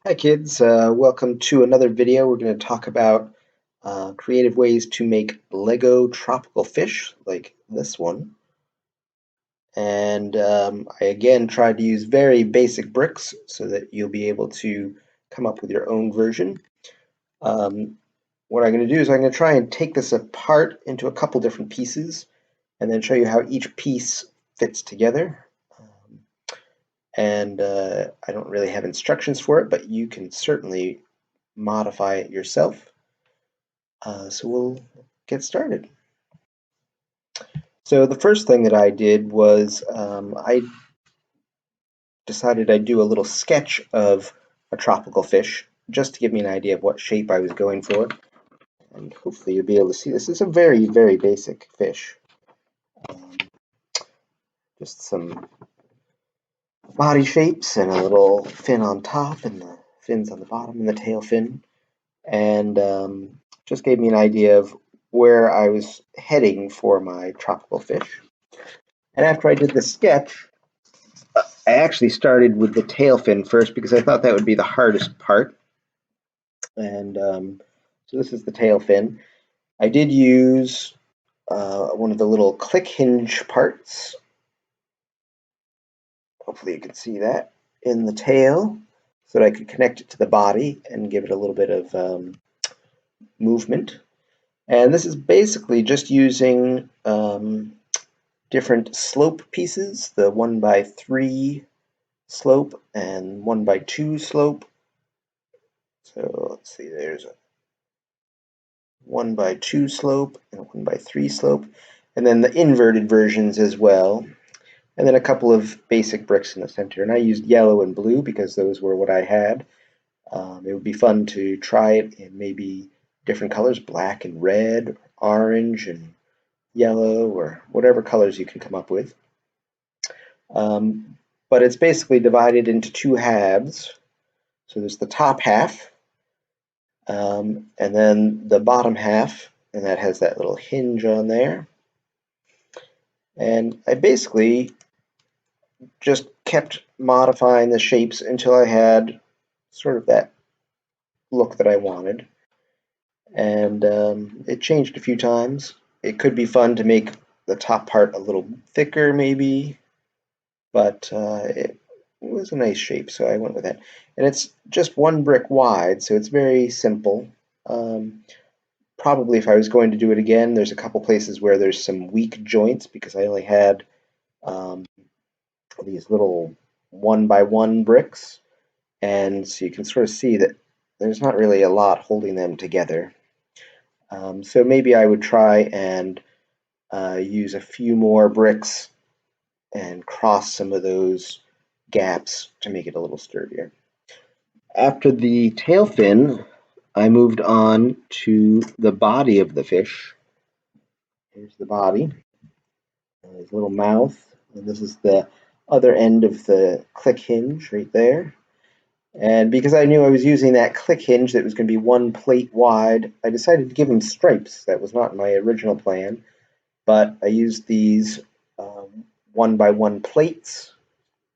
Hi kids, welcome to another video. We're going to talk about creative ways to make Lego tropical fish like this one. And I again tried to use very basic bricks so that you'll be able to come up with your own version. Um, what I'm going to do is I'm going to try and take this apart into a couple different pieces and then show you how each piece fits together. And I don't really have instructions for it, but you can certainly modify it yourself. So we'll get started. So the first thing that I did was I decided I'd do a little sketch of a tropical fish just to give me an idea of what shape I was going for. And hopefully you'll be able to see this. It's a very, very basic fish. Um, just some body shapes and a little fin on top and the fins on the bottom and the tail fin. And just gave me an idea of where I was heading for my tropical fish. And after I did the sketch, I actually started with the tail fin first because I thought that would be the hardest part. And so this is the tail fin. I did use one of the little click hinge parts. Hopefully you can see that in the tail so that I could connect it to the body and give it a little bit of movement. And this is basically just using different slope pieces, the 1x3 slope and 1x2 slope. So let's see, there's a 1x2 slope and a 1x3 slope, and then the inverted versions as well, and then a couple of basic bricks in the center. And I used yellow and blue because those were what I had. It would be fun to try it in maybe different colors, black and red, orange and yellow, or whatever colors you can come up with. But it's basically divided into two halves. So there's the top half, and then the bottom half, and that has that little hinge on there. And I basically just kept modifying the shapes until I had sort of that look that I wanted. And it changed a few times. It could be fun to make the top part a little thicker maybe, but it was a nice shape, so I went with that. And it's just one brick wide, so it's very simple. Probably if I was going to do it again, there's a couple places where there's some weak joints because I only had um, these little 1x1 bricks, and so you can sort of see that there's not really a lot holding them together. So maybe I would try and use a few more bricks and cross some of those gaps to make it a little sturdier. After the tail fin, I moved on to the body of the fish. Here's the body, his little mouth, and this is the other end of the click hinge right there. And because I knew I was using that click hinge that was going to be one plate wide, I decided to give him stripes. That was not my original plan, but I used these 1x1 plates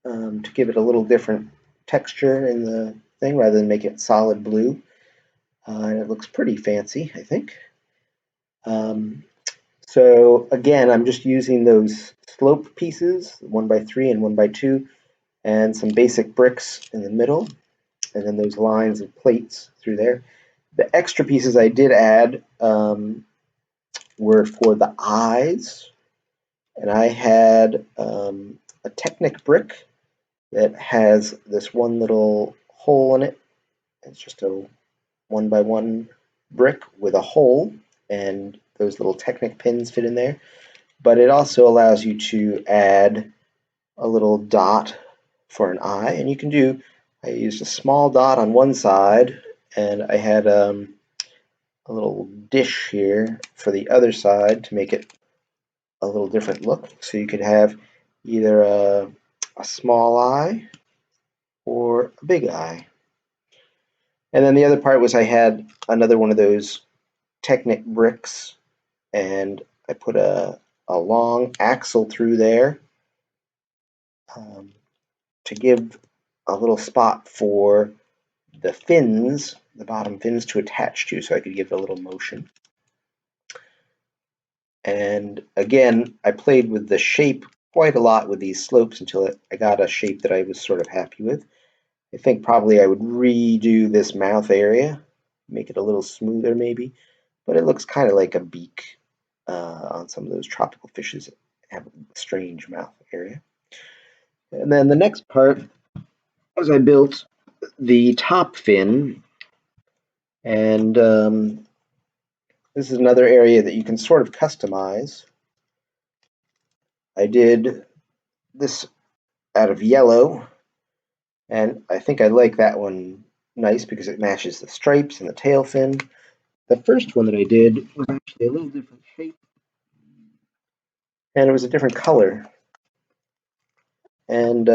to give it a little different texture in the thing rather than make it solid blue. And it looks pretty fancy, I think. Um, so again, I'm just using those slope pieces, 1x3 and 1x2, and some basic bricks in the middle, and then those lines of plates through there. The extra pieces I did add were for the eyes, and I had a Technic brick that has this one little hole in it. It's just a 1x1 brick with a hole, and those little Technic pins fit in there. But it also allows you to add a little dot for an eye, and you can do, I used a small dot on one side, and I had a little dish here for the other side to make it a little different look. So you could have either a small eye or a big eye. And then the other part was I had another one of those Technic bricks, and I put a long axle through there to give a little spot for the fins, the bottom fins, to attach to, so I could give it a little motion. And again, I played with the shape quite a lot with these slopes until I got a shape that I was sort of happy with. I think probably I would redo this mouth area, make it a little smoother maybe, but it looks kind of like a beak on some of those tropical fishes that have a strange mouth area. And then the next part was I built the top fin, and this is another area that you can sort of customize. I did this out of yellow, and I think I like that one nice because it matches the stripes and the tail fin. The first one that I did was actually a little different shape, and it was a different color. And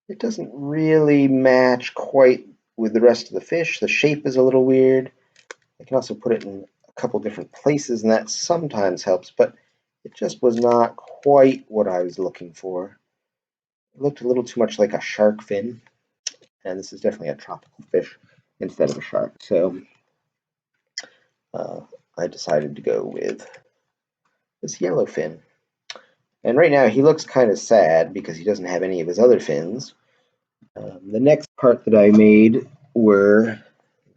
it doesn't really match quite with the rest of the fish. The shape is a little weird. I can also put it in a couple different places, and that sometimes helps, but it just was not quite what I was looking for. It looked a little too much like a shark fin, and this is definitely a tropical fish instead of a shark. So I decided to go with this yellow fin. And right now he looks kind of sad because he doesn't have any of his other fins. The next part that I made were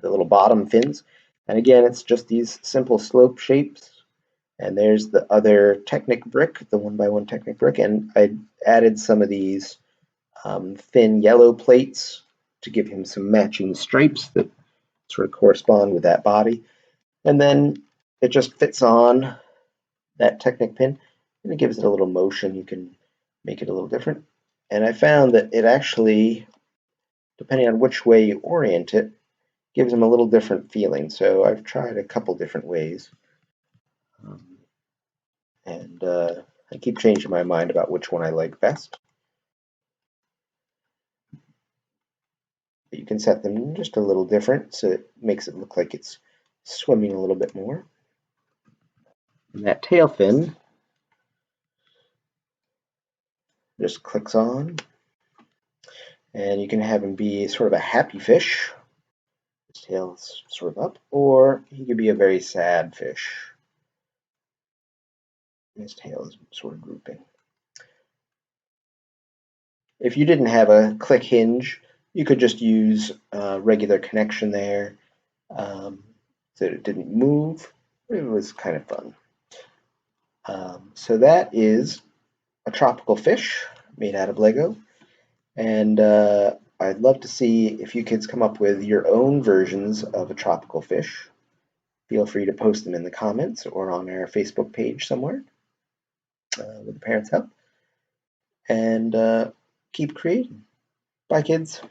the little bottom fins. And again, it's just these simple slope shapes. And there's the other Technic brick, the 1x1 Technic brick. And I added some of these thin yellow plates to give him some matching stripes that sort of correspond with that body. And then it just fits on that Technic pin, and it gives it a little motion. You can make it a little different. And I found that it actually, depending on which way you orient it, gives them a little different feeling. So I've tried a couple different ways. And I keep changing my mind about which one I like best. But you can set them just a little different so it makes it look like it's swimming a little bit more. And that tail fin just clicks on, and you can have him be sort of a happy fish. His tail's sort of up, or he could be a very sad fish. His tail is sort of drooping. If you didn't have a click hinge, you could just use a regular connection there so that it didn't move. It was kind of fun. So that is a tropical fish made out of Lego, and I'd love to see if you kids come up with your own versions of a tropical fish. Feel free to post them in the comments or on our Facebook page somewhere with the parents' help. And keep creating. Bye, kids.